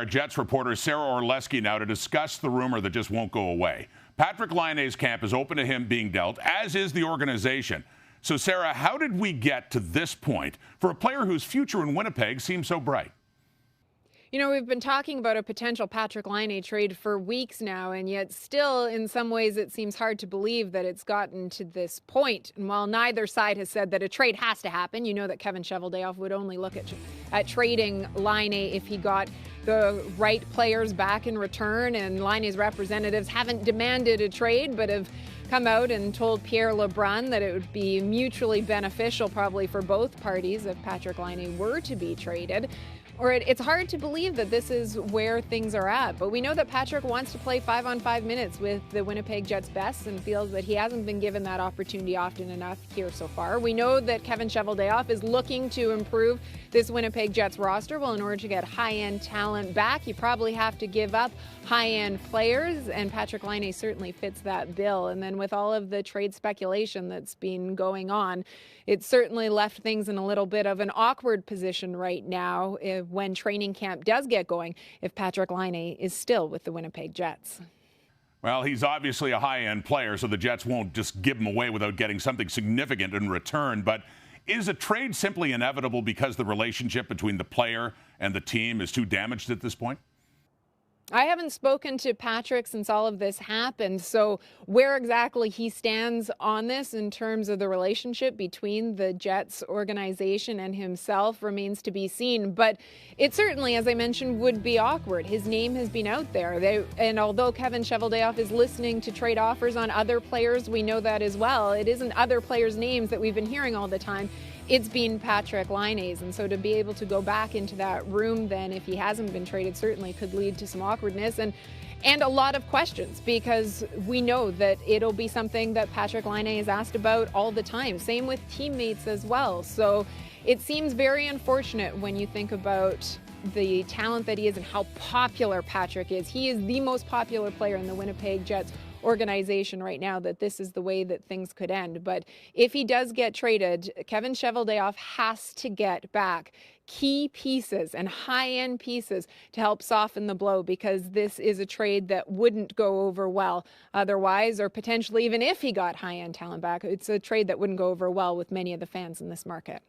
Our Jets reporter Sara Orlesky now to discuss the rumor that just won't go away. Patrik Laine's camp is open to him being dealt, as is the organization. So, Sara, how did we get to this point for a player whose future in Winnipeg seems so bright? You know, we've been talking about a potential Patrik Laine trade for weeks now, and yet still, in some ways, it seems hard to believe that it's gotten to this point. And while neither side has said that a trade has to happen, you know that Kevin Cheveldayoff would only look at trading Laine if he got the right players back in return, and Laine's representatives haven't demanded a trade, but have come out and told Pierre LeBrun that it would be mutually beneficial probably for both parties if Patrik Laine were to be traded. It's hard to believe that this is where things are at, but we know that Patrik wants to play 5-on-5 minutes with the Winnipeg Jets best and feels that he hasn't been given that opportunity often enough here so far. We know that Kevin Cheveldayoff is looking to improve this Winnipeg Jets roster. Well, in order to get high-end talent back, you probably have to give up high-end players, and Patrik Laine certainly fits that bill. And then with all of the trade speculation that's been going on, it certainly left things in a little bit of an awkward position right now when training camp does get going, if Patrik Laine is still with the Winnipeg Jets. Well, he's obviously a high-end player, so the Jets won't just give him away without getting something significant in return. But is a trade simply inevitable because the relationship between the player and the team is too damaged at this point? I haven't spoken to Patrik since all of this happened, so where exactly he stands on this in terms of the relationship between the Jets organization and himself remains to be seen. But it certainly, as I mentioned, would be awkward. His name has been out there. And although Kevin Cheveldayoff is listening to trade offers on other players, we know that as well. It isn't other players' names that we've been hearing all the time. It's been Patrik Laine's, and so to be able to go back into that room then, if he hasn't been traded, certainly could lead to some awkwardness and a lot of questions, because we know that it'll be something that Patrik Laine is asked about all the time. Same with teammates as well. So it seems very unfortunate when you think about the talent that he is and how popular Patrik is. He is the most popular player in the Winnipeg Jets organization right now, that this is the way that things could end. But if he does get traded, Kevin Cheveldayoff has to get back key pieces and high-end pieces to help soften the blow, because this is a trade that wouldn't go over well otherwise, or potentially even if he got high-end talent back, it's a trade that wouldn't go over well with many of the fans in this market.